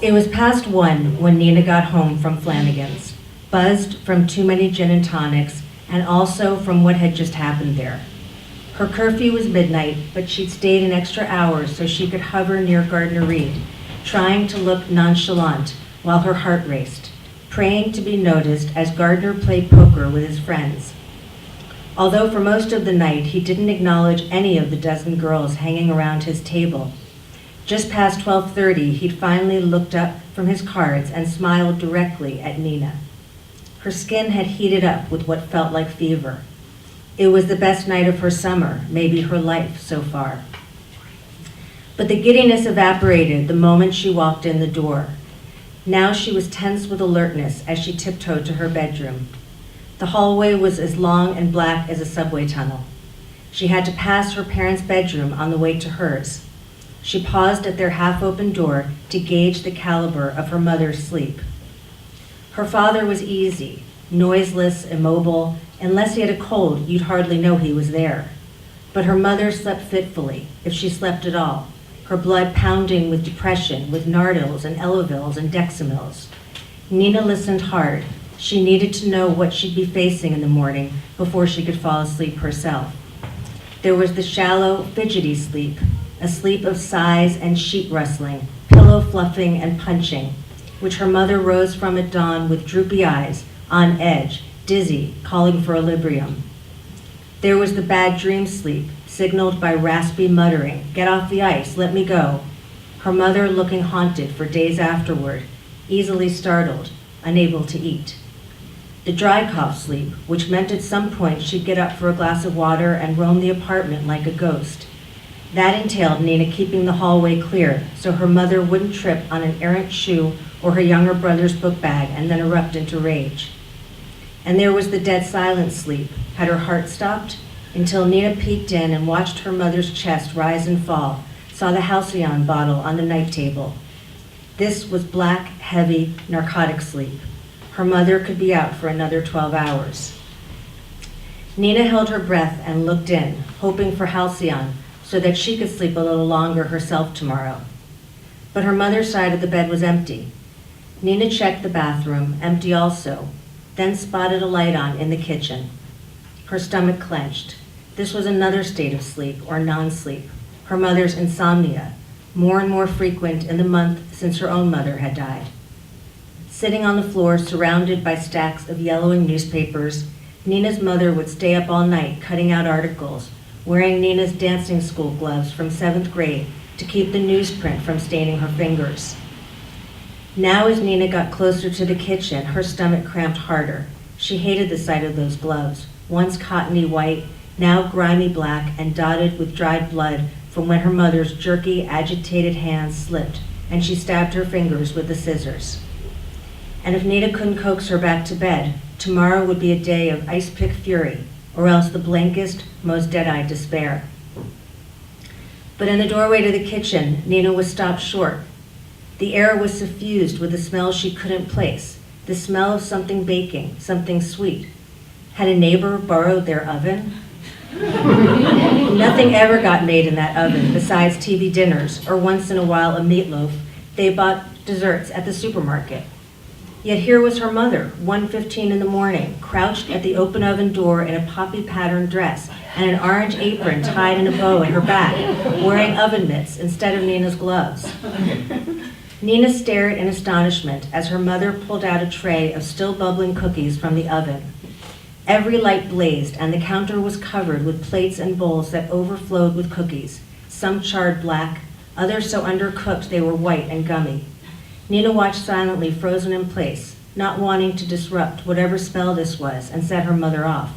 It was past 1 when Nina got home from Flanagan's, buzzed from too many gin and tonics and also from what had just happened there. Her curfew was midnight, but she'd stayed an extra hour so she could hover near Gardner Reed, trying to look nonchalant while her heart raced, praying to be noticed as Gardner played poker with his friends. Although for most of the night he didn't acknowledge any of the dozen girls hanging around his table, just past 12:30 he'd finally looked up from his cards and smiled directly at Nina. Her skin had heated up with what felt like fever. It was the best night of her summer, maybe her life so far. But the giddiness evaporated the moment she walked in the door. Now she was tense with alertness as she tiptoed to her bedroom. The hallway was as long and black as a subway tunnel. She had to pass her parents' bedroom on the way to hers. She paused at their half-open door to gauge the caliber of her mother's sleep. Her father was easy, noiseless, immobile. Unless he had a cold, you'd hardly know he was there. But her mother slept fitfully, if she slept at all, her blood pounding with depression, with Nardils and Elavils and Dexamils. Nina listened hard. She needed to know what she'd be facing in the morning before she could fall asleep herself. There was the shallow, fidgety sleep, a sleep of sighs and sheet rustling, pillow fluffing and punching, which her mother rose from at dawn with droopy eyes, on edge, dizzy, calling for equilibrium. There was the bad dream sleep, signaled by raspy muttering, "Get off the ice, let me go." Her mother looking haunted for days afterward, easily startled, unable to eat. The dry cough sleep, which meant at some point she'd get up for a glass of water and roam the apartment like a ghost. That entailed Nina keeping the hallway clear so her mother wouldn't trip on an errant shoe or her younger brother's book bag and then erupt into rage. And there was the dead silent sleep. Had her heart stopped? Until Nina peeked in and watched her mother's chest rise and fall, saw the Halcyon bottle on the night table. This was black, heavy, narcotic sleep. Her mother could be out for another 12 hours. Nina held her breath and looked in, hoping for Halcyon, so that she could sleep a little longer herself tomorrow. But her mother's side of the bed was empty. Nina checked the bathroom, empty also, then spotted a light on in the kitchen. Her stomach clenched. This was another state of sleep or non-sleep, her mother's insomnia, more and more frequent in the month since her own mother had died. Sitting on the floor, surrounded by stacks of yellowing newspapers, Nina's mother would stay up all night cutting out articles, wearing Nina's dancing school gloves from 7th grade to keep the newsprint from staining her fingers. Now as Nina got closer to the kitchen, her stomach cramped harder. She hated the sight of those gloves, once cottony white, now grimy black and dotted with dried blood from when her mother's jerky, agitated hands slipped and she stabbed her fingers with the scissors. And if Nina couldn't coax her back to bed, tomorrow would be a day of ice-pick fury, or else the blankest, most dead-eyed despair. But in the doorway to the kitchen, Nina was stopped short. The air was suffused with a smell she couldn't place, the smell of something baking, something sweet. Had a neighbor borrowed their oven? Nothing ever got made in that oven besides TV dinners, or once in a while a meatloaf. They bought desserts at the supermarket. Yet here was her mother, 1:15 in the morning, crouched at the open oven door in a poppy-patterned dress and an orange apron tied in a bow at her back, wearing oven mitts instead of Nina's gloves. Nina stared in astonishment as her mother pulled out a tray of still bubbling cookies from the oven. Every light blazed and the counter was covered with plates and bowls that overflowed with cookies, some charred black, others so undercooked they were white and gummy. Nina watched silently, frozen in place, not wanting to disrupt whatever spell this was and set her mother off.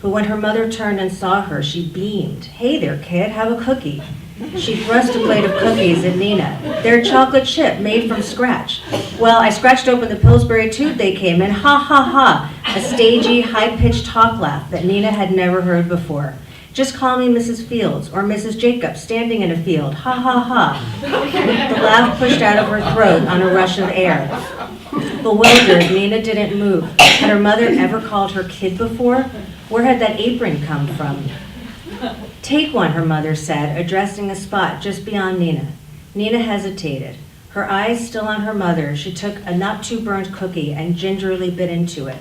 But when her mother turned and saw her, she beamed. "Hey there, kid, have a cookie." She thrust a plate of cookies at Nina. "They're chocolate chip, made from scratch." "Well, I scratched open the Pillsbury tube they came in, ha ha ha," a stagey, high-pitched talk laugh that Nina had never heard before. "Just call me Mrs. Fields or Mrs. Jacobs standing in a field, ha ha ha." The laugh pushed out of her throat on a rush of air. Bewildered, Nina didn't move. Had her mother ever called her kid before? Where had that apron come from? "Take one," her mother said, addressing a spot just beyond Nina. Nina hesitated. Her eyes still on her mother, she took a not-too-burnt cookie and gingerly bit into it.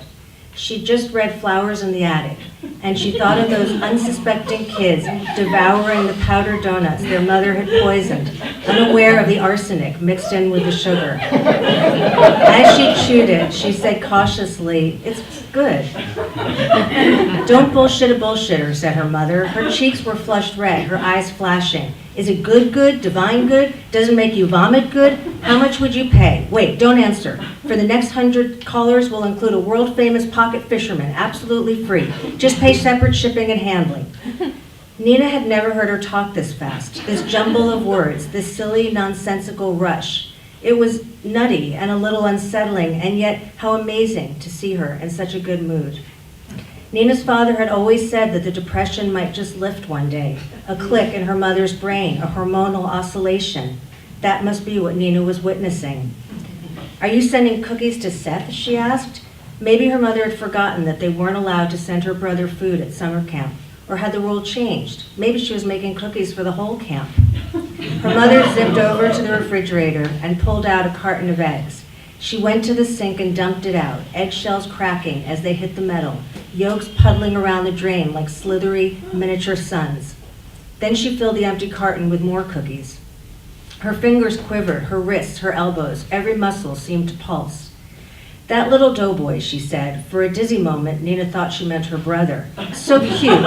She'd just read Flowers in the Attic, and she thought of those unsuspecting kids devouring the powdered donuts their mother had poisoned, unaware of the arsenic mixed in with the sugar. As she chewed it, she said cautiously, "It's good." "Don't bullshit a bullshitter," said her mother. Her cheeks were flushed red, her eyes flashing. "Is it good good, divine good? Does it make you vomit good? How much would you pay? Wait, don't answer. For the next 100 callers, we'll include a world-famous pocket fisherman, absolutely free. Just pay separate shipping and handling." Nina had never heard her talk this fast, this jumble of words, this silly, nonsensical rush. It was nutty and a little unsettling, and yet how amazing to see her in such a good mood. Nina's father had always said that the depression might just lift one day, a click in her mother's brain, a hormonal oscillation. That must be what Nina was witnessing. "Are you sending cookies to Seth?" she asked. Maybe her mother had forgotten that they weren't allowed to send her brother food at summer camp, or had the rule changed? Maybe she was making cookies for the whole camp. Her mother zipped over to the refrigerator and pulled out a carton of eggs. She went to the sink and dumped it out, eggshells cracking as they hit the metal, yolks puddling around the drain like slithery miniature suns. Then she filled the empty carton with more cookies. Her fingers quivered, her wrists, her elbows, every muscle seemed to pulse. "That little doughboy," she said. For a dizzy moment, Nina thought she meant her brother. "So cute,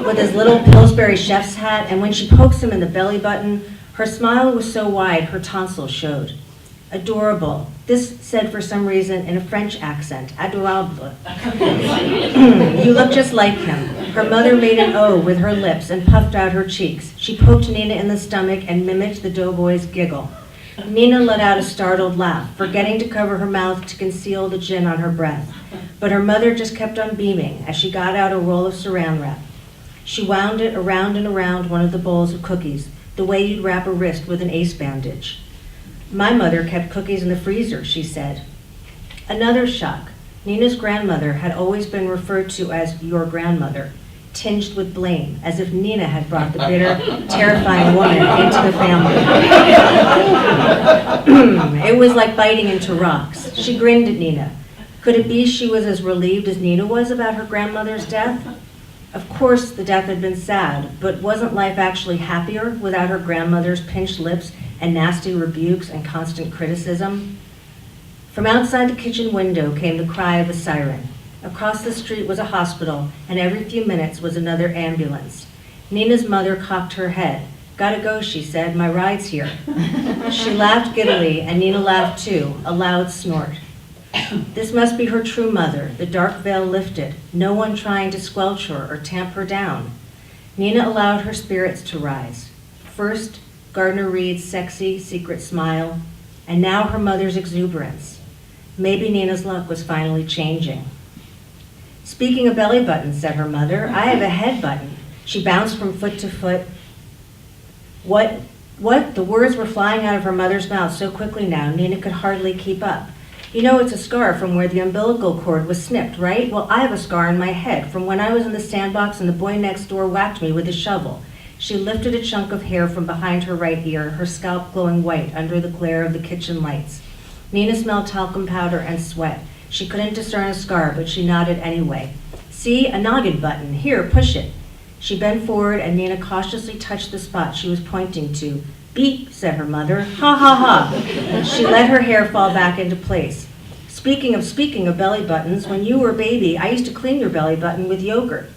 with his little Pillsbury chef's hat, and when she pokes him in the belly button, her smile was so wide her tonsils showed. Adorable." This said for some reason in a French accent, "adorable." "You look just like him." Her mother made an O with her lips and puffed out her cheeks. She poked Nina in the stomach and mimicked the doughboy's giggle. Nina let out a startled laugh, forgetting to cover her mouth to conceal the gin on her breath. But her mother just kept on beaming as she got out a roll of saran wrap. She wound it around and around one of the bowls of cookies, the way you'd wrap a wrist with an ace bandage. "My mother kept cookies in the freezer," she said. Another shock. Nina's grandmother had always been referred to as your grandmother, tinged with blame, as if Nina had brought the bitter, terrifying woman into the family. It was like biting into rocks. She grinned at Nina. Could it be she was as relieved as Nina was about her grandmother's death? Of course, the death had been sad, but wasn't life actually happier without her grandmother's pinched lips and nasty rebukes and constant criticism? From outside the kitchen window came the cry of a siren. Across the street was a hospital, and every few minutes was another ambulance. Nina's mother cocked her head. "Gotta go," she said, "my ride's here." She laughed giddily, and Nina laughed too, a loud snort. This must be her true mother, the dark veil lifted, no one trying to squelch her or tamp her down. Nina allowed her spirits to rise. First, Gardner Reed's sexy, secret smile, and now her mother's exuberance. Maybe Nina's luck was finally changing. "Speaking of belly buttons," said her mother, "I have a head button." She bounced from foot to foot. What? The words were flying out of her mother's mouth so quickly now, Nina could hardly keep up. "You know it's a scar from where the umbilical cord was snipped, right? Well, I have a scar in my head from when I was in the sandbox and the boy next door whacked me with a shovel." She lifted a chunk of hair from behind her right ear, her scalp glowing white under the glare of the kitchen lights. Nina smelled talcum powder and sweat. She couldn't discern a scar, but she nodded anyway. "See, a noggin button. Here, push it." She bent forward and Nina cautiously touched the spot she was pointing to. "Beep," said her mother. "Ha ha ha." She let her hair fall back into place. Speaking of belly buttons, when you were a baby, I used to clean your belly button with yogurt."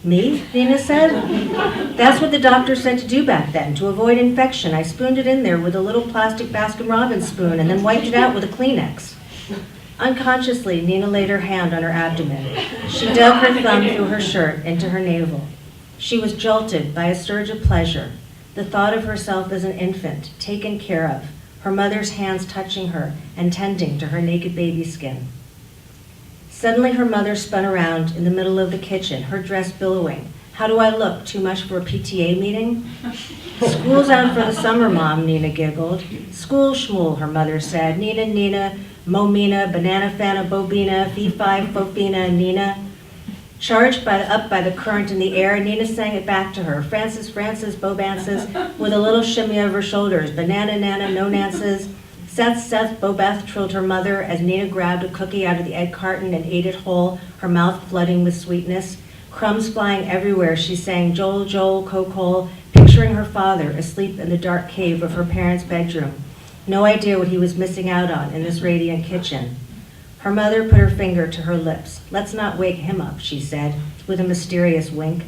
"Me?" Nina said. "That's what the doctor said to do back then, to avoid infection. I spooned it in there with a little plastic Baskin-Robbins spoon and then wiped it out with a Kleenex." Unconsciously, Nina laid her hand on her abdomen. She dug her thumb through her shirt into her navel. She was jolted by a surge of pleasure, the thought of herself as an infant, taken care of, her mother's hands touching her and tending to her naked baby skin. Suddenly her mother spun around in the middle of the kitchen, her dress billowing. "How do I look? Too much for a PTA meeting?" "School's out for the summer, Mom," Nina giggled. "School schmool," her mother said. "Nina, Momina, Banana Fana, Bobina, Fee-Fi, Fofina, Nina." Up by the current in the air, Nina sang it back to her. Frances, Frances, Bobances, with a little shimmy of her shoulders. Banana, Nana, no Nances. Seth, Seth, Bobeth, trilled her mother as Nina grabbed a cookie out of the egg carton and ate it whole, her mouth flooding with sweetness. Crumbs flying everywhere, she sang Joel, Joel, Cole, picturing her father asleep in the dark cave of her parents' bedroom. No idea what he was missing out on in this radiant kitchen. Her mother put her finger to her lips. Let's not wake him up, she said, with a mysterious wink.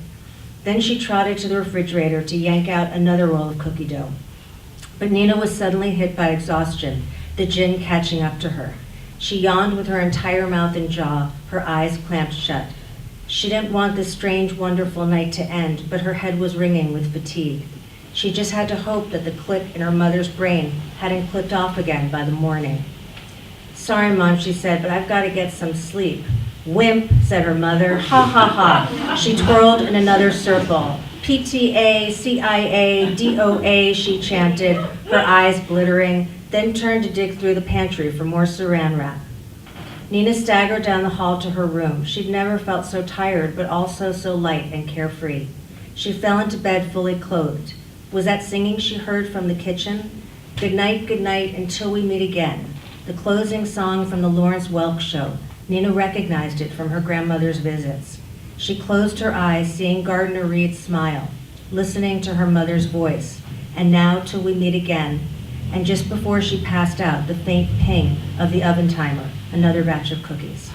Then she trotted to the refrigerator to yank out another roll of cookie dough. But Nina was suddenly hit by exhaustion, the gin catching up to her. She yawned with her entire mouth and jaw, her eyes clamped shut. She didn't want this strange, wonderful night to end, but her head was ringing with fatigue. She just had to hope that the click in her mother's brain hadn't clicked off again by the morning. Sorry, Mom, she said, but I've got to get some sleep. Wimp, said her mother. Ha, ha, ha. She twirled in another circle. PTA, CIA, DOA, she chanted, her eyes glittering, then turned to dig through the pantry for more saran wrap. Nina staggered down the hall to her room. She'd never felt so tired, but also so light and carefree. She fell into bed fully clothed. Was that singing she heard from the kitchen? Good night, until we meet again. The closing song from the Lawrence Welk show. Nina recognized it from her grandmother's visits. She closed her eyes, seeing Gardner Reed's smile, listening to her mother's voice. And now, till we meet again. And just before she passed out, the faint ping of the oven timer, another batch of cookies.